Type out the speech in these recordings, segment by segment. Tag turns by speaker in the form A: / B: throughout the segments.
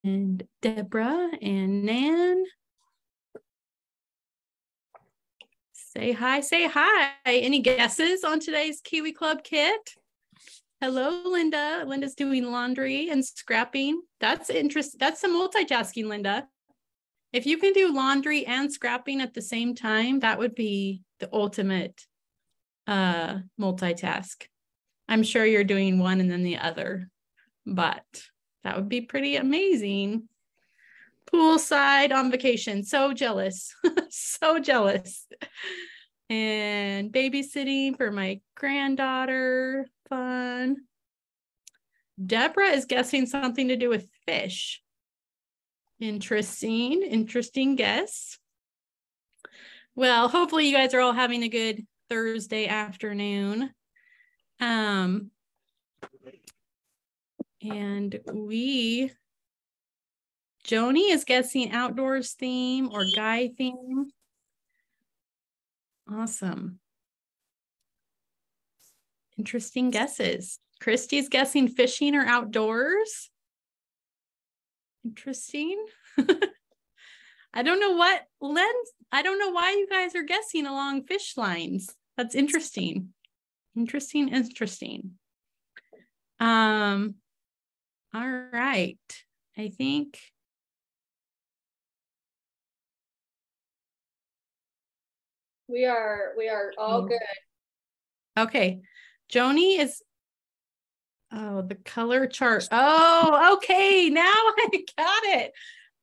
A: and Deborah and Nan. Say hi, say hi. Any guesses on today's Kiwi Club kit? Hello, Linda. Linda's doing laundry and scrapping. That's interesting. That's some multitasking, Linda. If you can do laundry and scrapping at the same time, that would be the ultimate multitask. I'm sure you're doing one and then the other, but that would be pretty amazing. Poolside on vacation. So jealous. So jealous. And babysitting for my granddaughter. Fun. Deborah is guessing something to do with fish. Interesting guess. Well, hopefully you guys are all having a good Thursday afternoon. And Joni is guessing outdoors theme or guy theme. Awesome. Interesting guesses. Christy's guessing fishing or outdoors. Interesting. I don't know what lens. I don't know why you guys are guessing along fish lines. That's interesting. Interesting. All right. I think
B: we are all good.
A: Okay. Joni is, oh, the color chart. Oh, okay. Now I got it.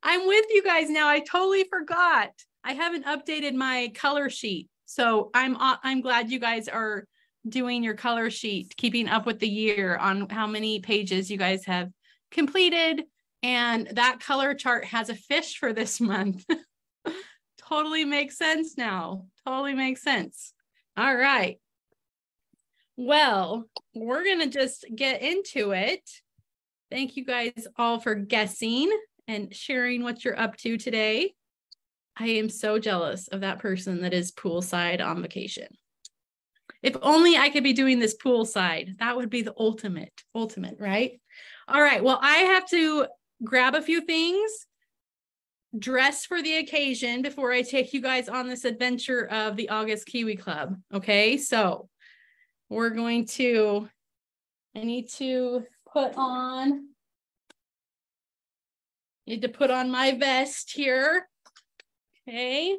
A: I'm with you guys now. I totally forgot. I haven't updated my color sheet. So I'm glad you guys are doing your color sheet, keeping up with the year on how many pages you guys have completed. And that color chart has a fish for this month. Totally makes sense now. Totally makes sense. All right. Well, we're going to just get into it. Thank you guys all for guessing and sharing what you're up to today. I am so jealous of that person that is poolside on vacation. If only I could be doing this poolside, that would be the ultimate, right? All right, well, I have to grab a few things, dress for the occasion before I take you guys on this adventure of the August Kiwi Club, okay? So we're going to, I need to put on my vest here. Okay.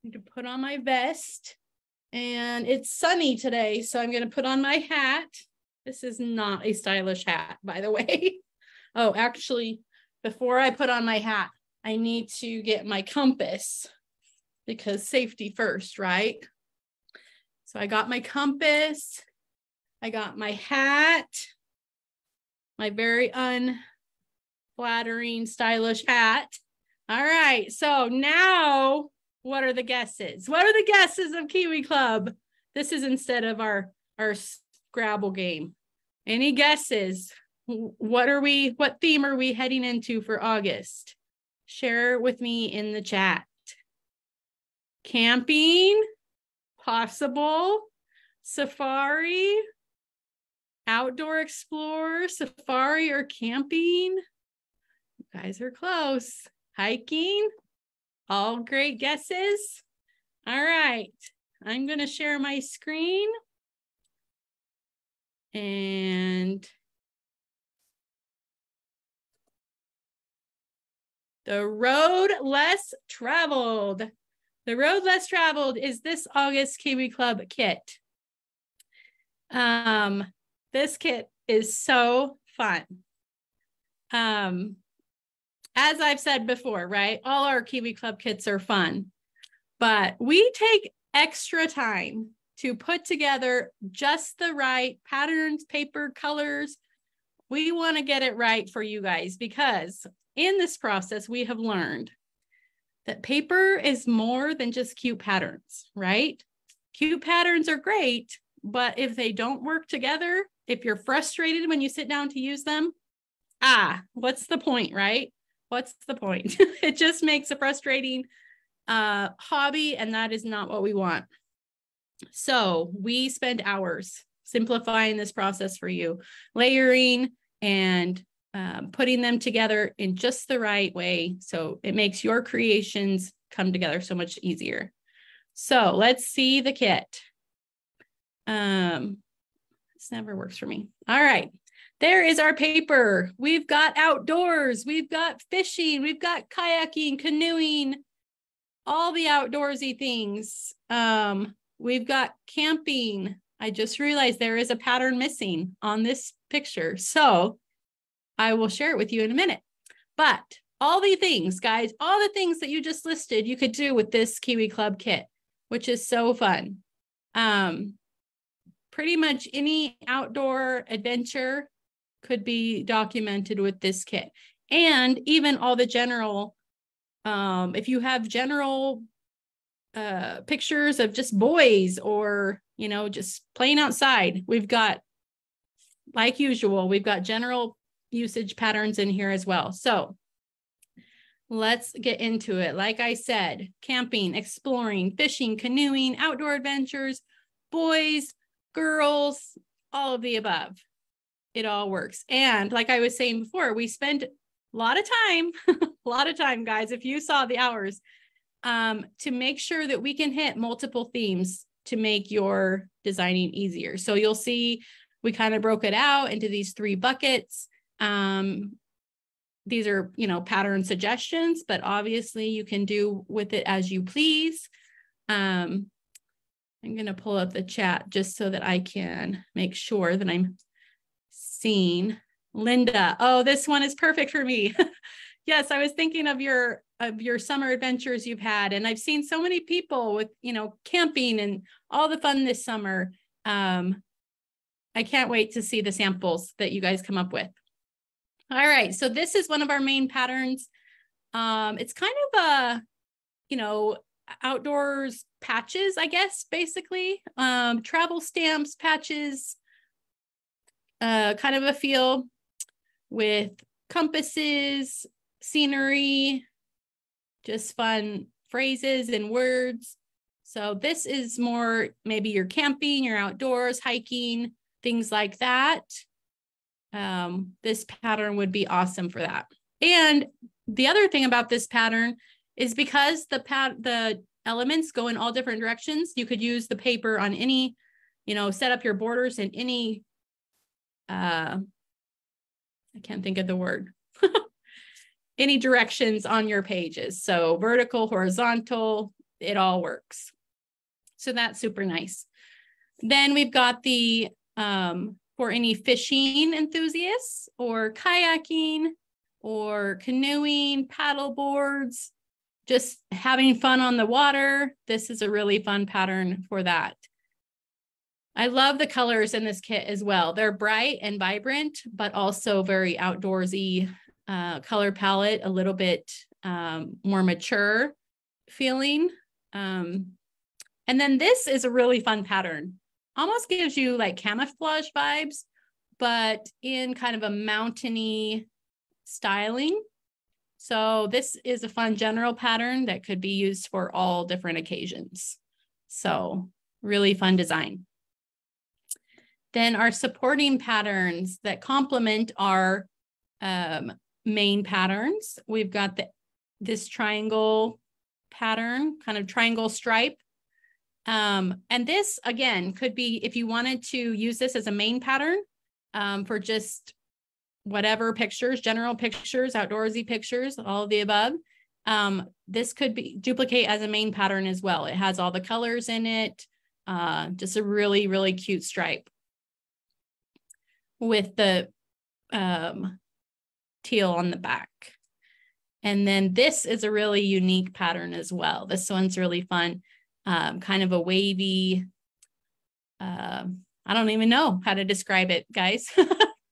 A: Need to put on my vest. And it's sunny today, so I'm going to put on my hat. This is not a stylish hat, by the way. Oh, actually, before I put on my hat, I need to get my compass because safety first, right? So I got my compass. I got my hat, my very unflattering, stylish hat. All right, so now what are the guesses? What are the guesses of Kiwi Club? This is instead of our Scrabble game. Any guesses? What theme are we heading into for August? Share with me in the chat. Camping, possible, safari, outdoor explorer, safari, or camping? You guys are close. Hiking, all great guesses. All right, I'm going to share my screen. And the road less traveled. The road less traveled is this August Kiwi Club kit. This kit is so fun. As I've said before, right? All our Kiwi Club kits are fun, but we take extra time to put together just the right patterns, paper, colors. We want to get it right for you guys because in this process, we have learned that paper is more than just cute patterns, right? Cute patterns are great, but if they don't work together, if you're frustrated when you sit down to use them, what's the point, right? What's the point? It just makes a frustrating hobby, and that is not what we want. So we spend hours simplifying this process for you, layering and putting them together in just the right way. So it makes your creations come together so much easier. So let's see the kit. This never works for me. All right. There is our paper. We've got outdoors. We've got fishing. We've got kayaking, canoeing, all the outdoorsy things. We've got camping. I just realized there is a pattern missing on this picture. So I will share it with you in a minute. But all the things, guys, all the things that you just listed, you could do with this Kiwi Club kit, which is so fun. Pretty much any outdoor adventure could be documented with this kit. And even all the general, if you have general pictures of just boys or, you know, just playing outside, we've got, like usual, we've got general usage patterns in here as well. So let's get into it. Like I said, camping, exploring, fishing, canoeing, outdoor adventures, boys, girls, all of the above. It all works. And like I was saying before, we spend a lot of time, guys, if you saw the hours, to make sure that we can hit multiple themes to make your designing easier. So you'll see we kind of broke it out into these 3 buckets. These are, you know, pattern suggestions, but obviously you can do with it as you please. I'm going to pull up the chat just so that I can make sure that I'm seeing Linda. Oh, this one is perfect for me. Yes, I was thinking of your summer adventures you've had, and I've seen so many people with, you know, camping and all the fun this summer. I can't wait to see the samples that you guys come up with. All right, so this is one of our main patterns. It's kind of a, you know, outdoors patches, I guess, basically. Travel stamps, patches, kind of a feel with compasses, scenery, just fun phrases and words. So this is more maybe you're camping, you're outdoors, hiking, things like that. This pattern would be awesome for that. And the other thing about this pattern is because the elements go in all different directions, you could use the paper on any, you know, set up your borders in any, I can't think of the word, any directions on your pages. So vertical, horizontal, it all works. So that's super nice. Then we've got the, for any fishing enthusiasts or kayaking or canoeing, paddle boards, just having fun on the water. This is a really fun pattern for that. I love the colors in this kit as well. They're bright and vibrant, but also very outdoorsy color palette, a little bit more mature feeling. And then this is a really fun pattern. Almost gives you like camouflage vibes, but in kind of a mountainy styling. So this is a fun general pattern that could be used for all different occasions. So really fun design. Then our supporting patterns that complement our main patterns. We've got this triangle pattern, kind of triangle stripe. And this, again, could be, if you wanted to use this as a main pattern for just whatever pictures, general pictures, outdoorsy pictures, all of the above. This could be duplicate as a main pattern as well. It has all the colors in it. Just a really, really cute stripe with the teal on the back. And then this is a really unique pattern as well. This one's really fun. Kind of a wavy, I don't even know how to describe it, guys.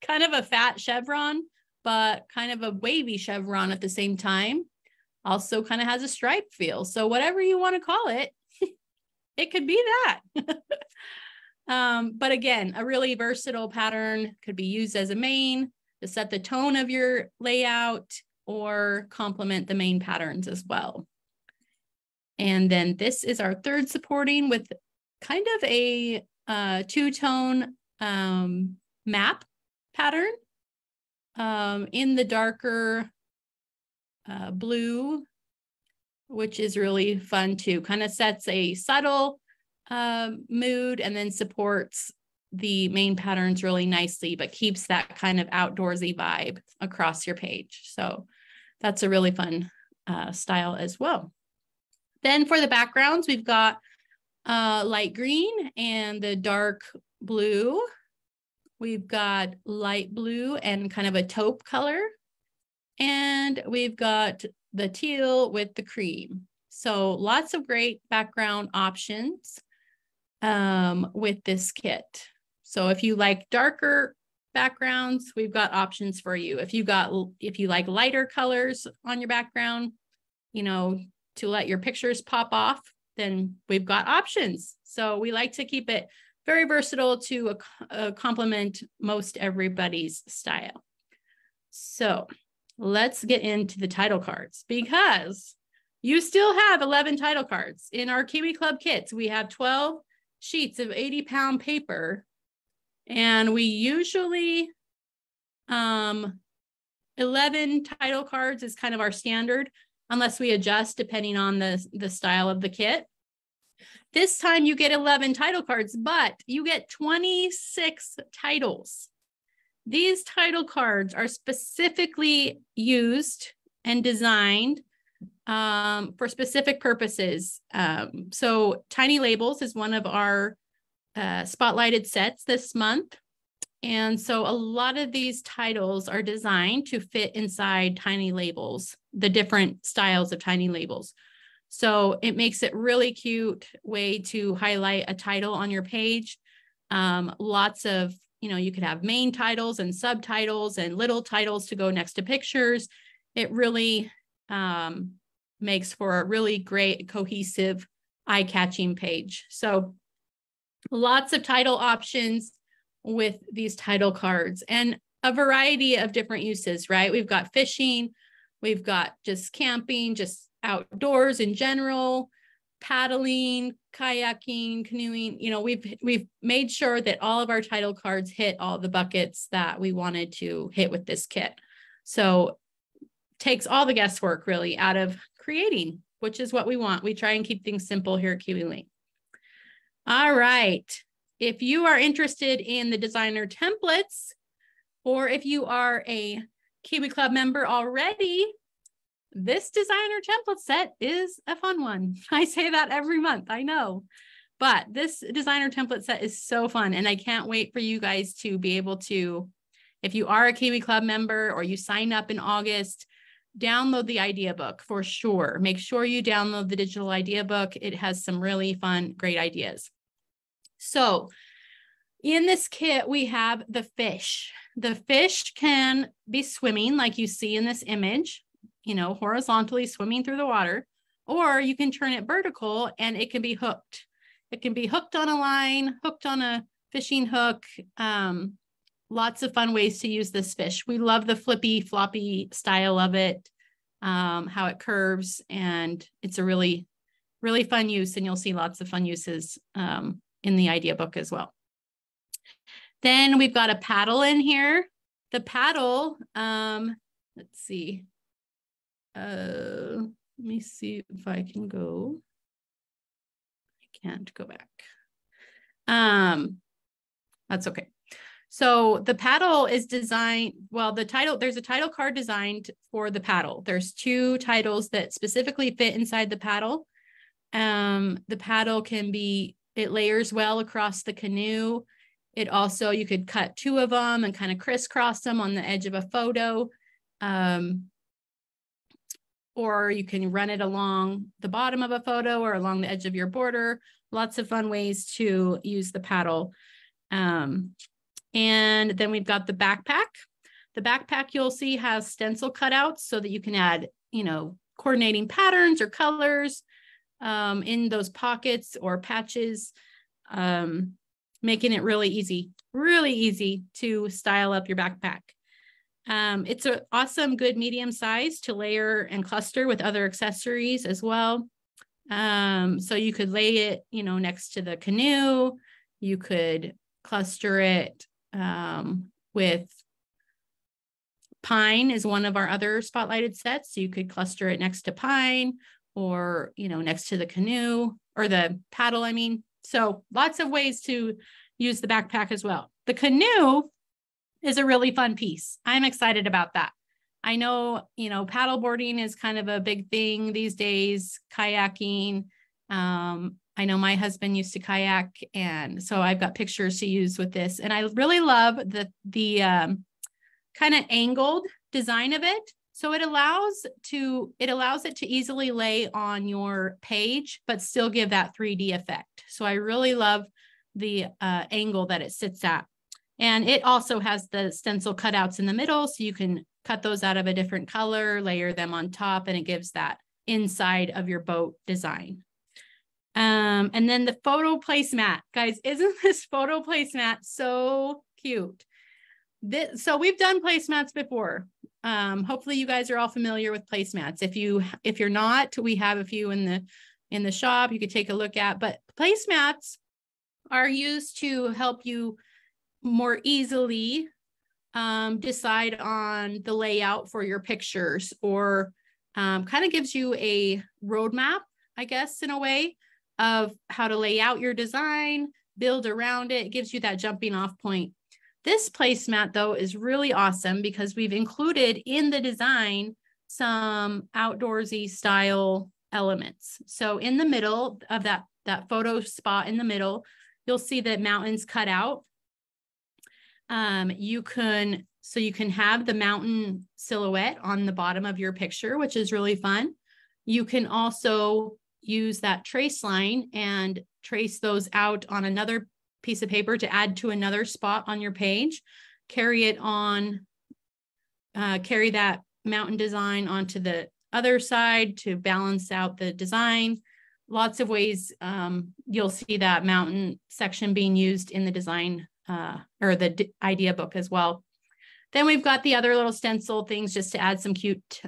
A: Kind of a fat chevron, but kind of a wavy chevron at the same time. Also kind of has a stripe feel. So whatever you want to call it, it could be that. But again, a really versatile pattern, could be used as a main to set the tone of your layout or complement the main patterns as well. And then this is our third supporting with kind of a two-tone map pattern. in the darker blue, which is really fun too. Kind of sets a subtle mood and then supports the main patterns really nicely, but keeps that kind of outdoorsy vibe across your page. So that's a really fun style as well. Then for the backgrounds, we've got light green and the dark blue. We've got light blue and kind of a taupe color. And we've got the teal with the cream. So lots of great background options with this kit. So if you like darker backgrounds, we've got options for you. If you like lighter colors on your background, you know, to let your pictures pop off, then we've got options. So we like to keep it very versatile to complement most everybody's style. So let's get into the title cards, because you still have 11 title cards. In our Kiwi Club kits, we have 12 sheets of 80-pound paper, and we usually 11 title cards is kind of our standard, unless we adjust depending on the style of the kit. This time you get 11 title cards, but you get 26 titles. These title cards are specifically used and designed for specific purposes. So Tiny Labels is one of our spotlighted sets this month. And so a lot of these titles are designed to fit inside Tiny Labels, the different styles of Tiny Labels. So it makes it really cute way to highlight a title on your page. Lots of, you know, you could have main titles and subtitles and little titles to go next to pictures. It really makes for a really great, cohesive, eye-catching page. So lots of title options with these title cards, and a variety of different uses, right? We've got fishing, we've got just camping, just outdoors in general, paddling, kayaking, canoeing. You know, we've made sure that all of our title cards hit all the buckets that we wanted to hit with this kit. So takes all the guesswork really out of creating, which is what we want. We try and keep things simple here at KiwiLink. All right. If you are interested in the designer templates, or if you are a Kiwi Club member already, this designer template set is a fun one. I say that every month, I know, but this designer template set is so fun, and I can't wait for you guys to be able to, if you are a Kiwi Club member or you sign up in August, download the idea book for sure. Make sure you download the digital idea book. It has some really fun, great ideas. So in this kit, we have the fish. The fish can be swimming like you see in this image, you know, horizontally swimming through the water, or you can turn it vertical and it can be hooked. It can be hooked on a line, hooked on a fishing hook. Lots of fun ways to use this fish. We love the flippy floppy style of it, how it curves, and it's a really, really fun use, and you'll see lots of fun uses in the idea book as well. Then we've got a paddle in here. The paddle, let's see. Let me see if I can go. I can't go back. That's okay. So the paddle is designed, well, there's a title card designed for the paddle. There's 2 titles that specifically fit inside the paddle. The paddle it layers well across the canoe. It also, you could cut 2 of them and kind of crisscross them on the edge of a photo. Or you can run it along the bottom of a photo or along the edge of your border. Lots of fun ways to use the paddle. And then we've got the backpack. The backpack you'll see has stencil cutouts so that you can add, you know, coordinating patterns or colors in those pockets or patches, making it really easy to style up your backpack. It's an awesome, good medium size to layer and cluster with other accessories as well. So you could lay it, you know, next to the canoe. You could cluster it with Pine is one of our other spotlighted sets. So you could cluster it next to Pine, or, you know, next to the canoe or the paddle, I mean. So lots of ways to use the backpack as well. The canoe is a really fun piece. I'm excited about that. I know, you know, paddle boarding is kind of a big thing these days, kayaking. I know my husband used to kayak, and so I've got pictures to use with this. And I really love the kind of angled design of it. So it allows it to easily lay on your page, but still give that 3D effect. So I really love the angle that it sits at. And it also has the stencil cutouts in the middle, so you can cut those out of a different color, layer them on top, and it gives that inside of your boat design. And then the photo placemat. Guys, isn't this photo placemat so cute? So we've done placemats before. Hopefully you guys are all familiar with placemats. If you're not, we have a few in the shop you could take a look at. But placemats are used to help you more easily decide on the layout for your pictures, or kind of gives you a roadmap, I guess, in a way, of how to lay out your design, build around it. It gives you that jumping off point. This placemat, though, is really awesome because we've included in the design some outdoorsy style elements. So in the middle of that photo spot in the middle, you'll see the mountains cut out. You can have the mountain silhouette on the bottom of your picture, which is really fun. You can also use that trace line and trace those out on another piece of paper to add to another spot on your page. Carry that mountain design onto the other side to balance out the design. Lots of ways you'll see that mountain section being used in the design or the idea book as well. Then we've got the other little stencil things just to add some cute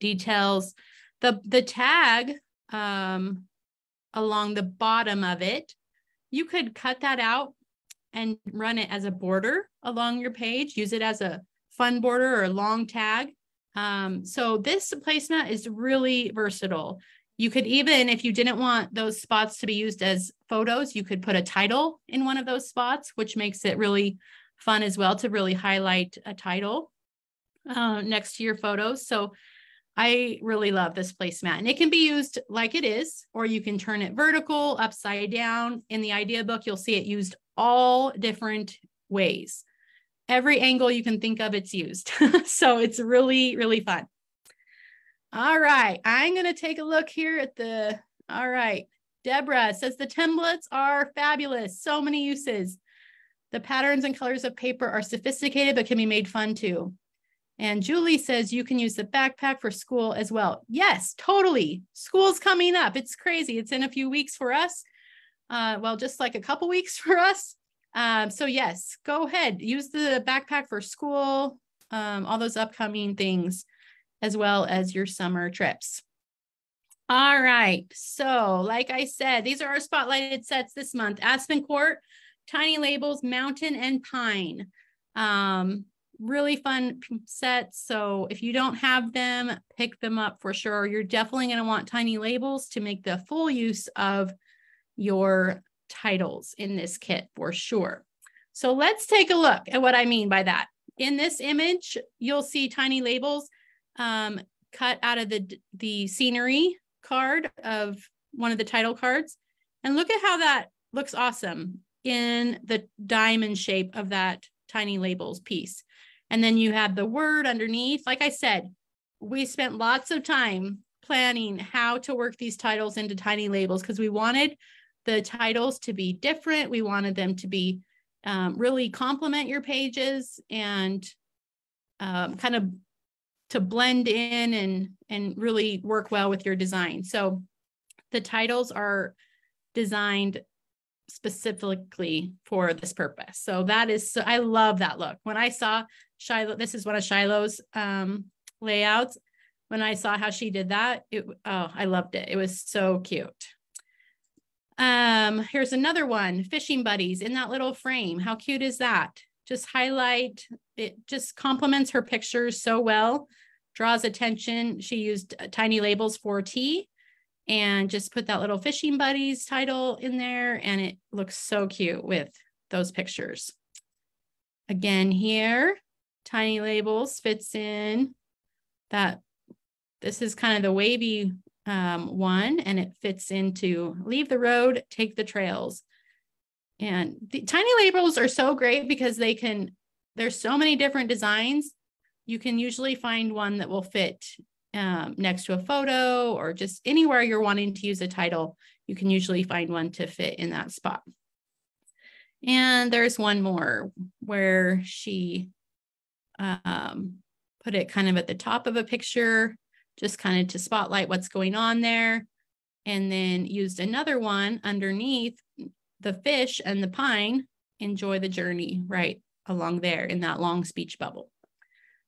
A: details. The tag along the bottom of it, you could cut that out and run it as a border along your page, use it as a fun border or a long tag. So this placemat is really versatile. You could even, if you didn't want those spots to be used as photos, you could put a title in one of those spots, which makes it really fun as well to really highlight a title next to your photos. So I really love this placemat, and it can be used like it is, or you can turn it vertical, upside down. In the idea book, you'll see it used all different ways. Every angle you can think of, it's used. So it's really, really fun. All right, I'm going to take a look here at all right. Deborah says the templates are fabulous. So many uses. The patterns and colors of paper are sophisticated, but can be made fun too. And Julie says you can use the backpack for school as well. Yes, totally. School's coming up. It's crazy. It's in a few weeks for us. Well, just like a couple weeks for us. So yes, go ahead. Use the backpack for school, all those upcoming things, as well as your summer trips. All right. So like I said, these are our spotlighted sets this month. Aspen Court, Tiny Labels, Mountain, and Pine. Really fun sets. So if you don't have them, pick them up for sure. You're definitely going to want Tiny Labels to make the full use of your titles in this kit for sure. So let's take a look at what I mean by that. In this image, you'll see Tiny Labels cut out of the scenery card of one of the title cards. And look at how that looks awesome in the diamond shape of that Tiny Labels piece. And then you have the word underneath. Like I said, we spent lots of time planning how to work these titles into Tiny Labels because we wanted the titles to be different. We wanted them to be really complement your pages and kind of to blend in and really work well with your design. So the titles are designed specifically for this purpose. So that is, I love that look. When I saw Shiloh, this is one of Shiloh's layouts. When I saw how she did that, I loved it. It was so cute. Here's another one, Fishing Buddies in that little frame. How cute is that? just highlight. It just complements her pictures so well, draws attention. She used Tiny Labels 4T and just put that little Fishing Buddies title in there, and it looks so cute with those pictures. Again, here, Tiny Labels fits in that. This is kind of the wavy one, and it fits into leave the road, take the trails. And the Tiny Labels are so great because there's so many different designs. You can usually find one that will fit next to a photo or just anywhere you're wanting to use a title. You can usually find one to fit in that spot. And there's one more where she put it kind of at the top of a picture, just kind of to spotlight what's going on there. And then used another one underneath the fish and the pine, enjoy the journey right along there in that long speech bubble.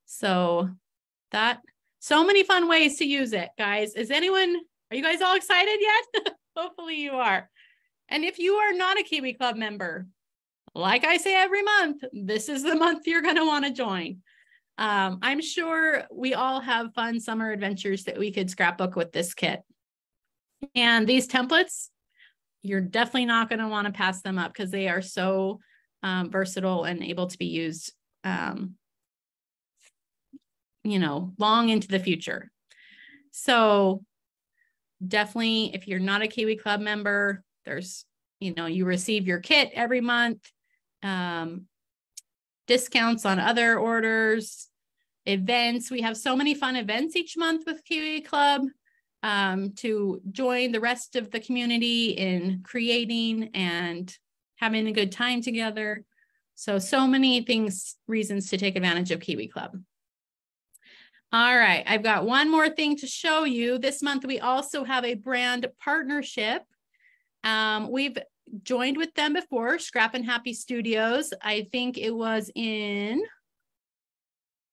A: So so many fun ways to use it, guys. Are you guys all excited yet? Hopefully you are. And if you are not a Kiwi Club member, like I say every month, this is the month you're going to want to join. I'm sure we all have fun summer adventures that we could scrapbook with this kit. And these templates, you're definitely not going to want to pass them up because they are so versatile and able to be used, long into the future. So definitely, if you're not a Kiwi Club member, there's, you receive your kit every month, discounts on other orders, events. We have so many fun events each month with Kiwi Club to join the rest of the community in creating and having a good time together. So many reasons to take advantage of Kiwi Club. All right, I've got one more thing to show you. This month, we also have a brand partnership. We've joined with them before, Scrappin' Happy Studios. I think it was in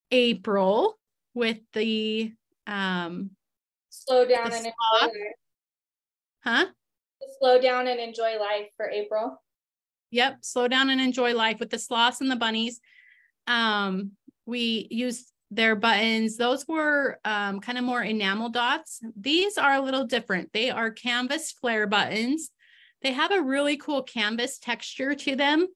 A: April with the
B: slow down and enjoy life.
A: Huh?
B: Slow down and enjoy life for April.
A: Yep, slow down and enjoy life with the sloths and the bunnies. We used their buttons. Those were kind of more enamel dots. These are a little different. They are canvas flare buttons. They have a really cool canvas texture to them.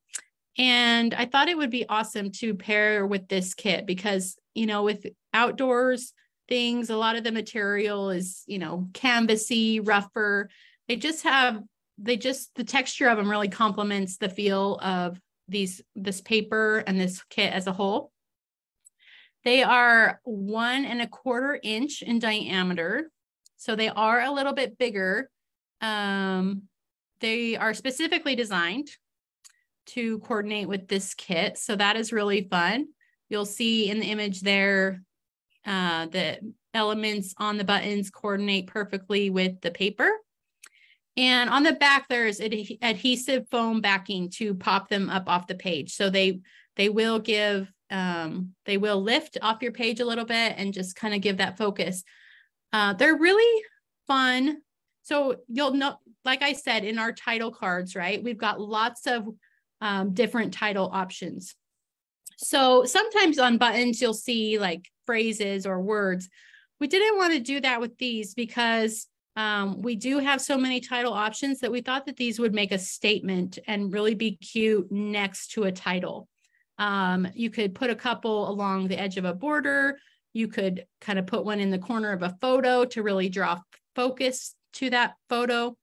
A: And I thought it would be awesome to pair with this kit because, with outdoors things, a lot of the material is, canvasy, rougher. The texture of them really complements the feel of this paper and this kit as a whole. They are 1 1/4 inch in diameter. So they are a little bit bigger. They are specifically designed to coordinate with this kit. So that is really fun. You'll see in the image there, the elements on the buttons coordinate perfectly with the paper. And on the back, there's adhesive foam backing to pop them up off the page. So they will lift off your page a little bit and just kind of give that focus. They're really fun. So you'll know, like I said, in our title cards, right? We've got lots of different title options. So sometimes on buttons, you'll see like phrases or words. We didn't want to do that with these because we do have so many title options that we thought that these would make a statement and really be cute next to a title. You could put a couple along the edge of a border. You could kind of put one in the corner of a photo to really draw focus to that photo.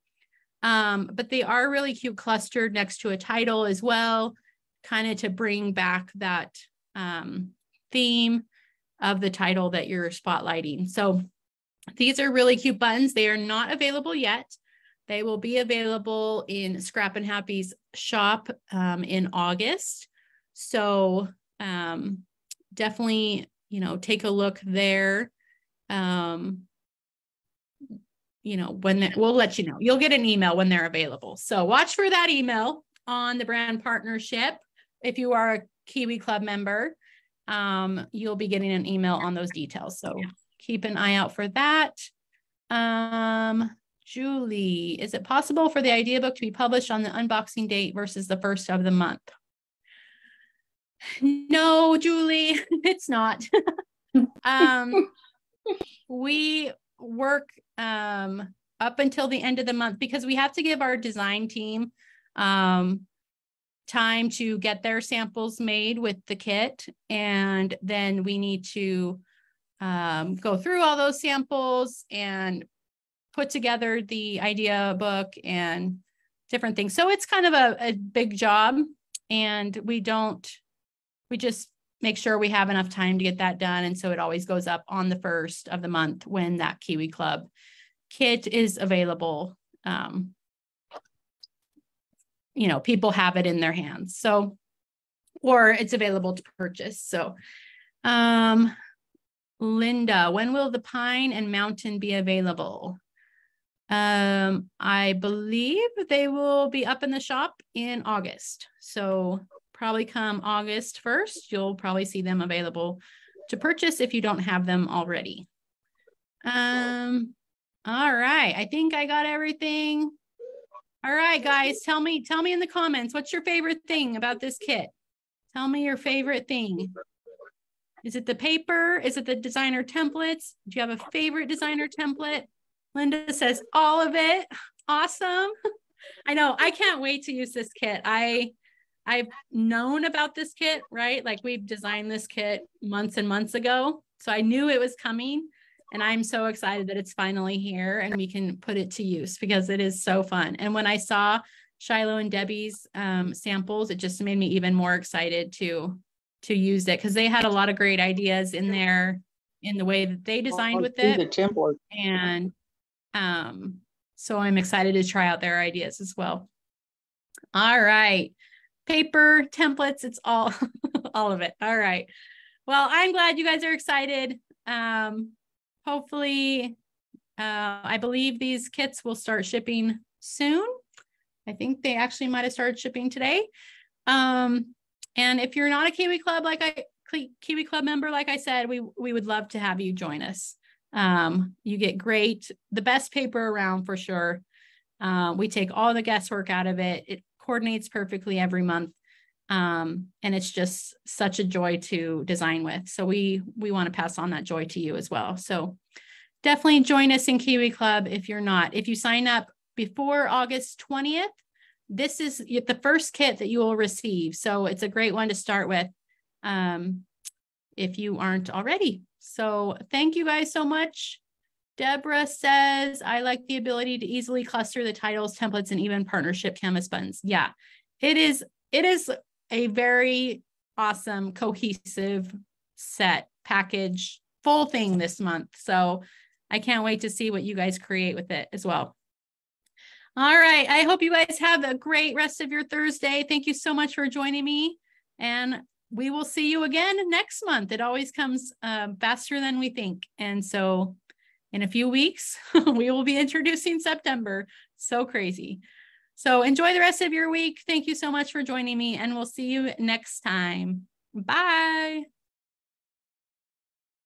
A: But they are really cute clustered next to a title as well, kind of to bring back that theme of the title that you're spotlighting. So these are really cute buttons. They are not available yet. They will be available in Scrappin' Happy's shop in August. So definitely, take a look there. We'll let you know. You'll get an email when they're available. So watch for that email on the brand partnership. If you are a Kiwi Club member, you'll be getting an email on those details. So keep an eye out for that. Julie, is it possible for the idea book to be published on the unboxing date versus the first of the month? No, Julie, it's not. We work up until the end of the month because we have to give our design team time to get their samples made with the kit. And then we need to go through all those samples and put together the idea book and different things. So it's kind of a big job, and we just make sure we have enough time to get that done. And so it always goes up on the first of the month when that Kiwi Club kit is available. People have it in their hands. So, or it's available to purchase. So, Linda, when will the Pine and Mountain be available? I believe they will be up in the shop in August. So probably come August 1st, you'll probably see them available to purchase if you don't have them already. All right. I think I got everything. All right, guys, tell me in the comments, what's your favorite thing about this kit? Tell me your favorite thing. Is it the paper? Is it the designer templates? Do you have a favorite designer template? Linda says all of it. Awesome. I know. I can't wait to use this kit. I've known about this kit, right? Like we've designed this kit months and months ago. So I knew it was coming, and I'm so excited that it's finally here and we can put it to use because it is so fun. And when I saw Shiloh and Debbie's samples, it just made me even more excited to use it because they had a lot of great ideas in there in the way that they designed with it.
C: The template.
A: And so I'm excited to try out their ideas as well. All right. Paper, templates, it's all, all of it. All right. Well, I'm glad you guys are excited. Hopefully, I believe these kits will start shipping soon. I think they actually might have started shipping today. And if you're not a Kiwi Club, Kiwi Club member, like I said, we would love to have you join us. You get the best paper around for sure. We take all the guesswork out of it. It coordinates perfectly every month. And it's just such a joy to design with. So we want to pass on that joy to you as well. So definitely join us in Kiwi Club if you're not. If you sign up before August 20th, this is the first kit that you will receive. So it's a great one to start with if you aren't already. So thank you guys so much. Deborah says, I like the ability to easily cluster the titles, templates, and even partnership canvas buttons. Yeah, it is a very awesome, cohesive set package, full thing this month. So I can't wait to see what you guys create with it as well. All right. I hope you guys have a great rest of your Thursday. Thank you so much for joining me. And we will see you again next month. It always comes faster than we think. And so in a few weeks, we will be introducing September. So crazy. So enjoy the rest of your week. Thank you so much for joining me, and we'll see you next time. Bye.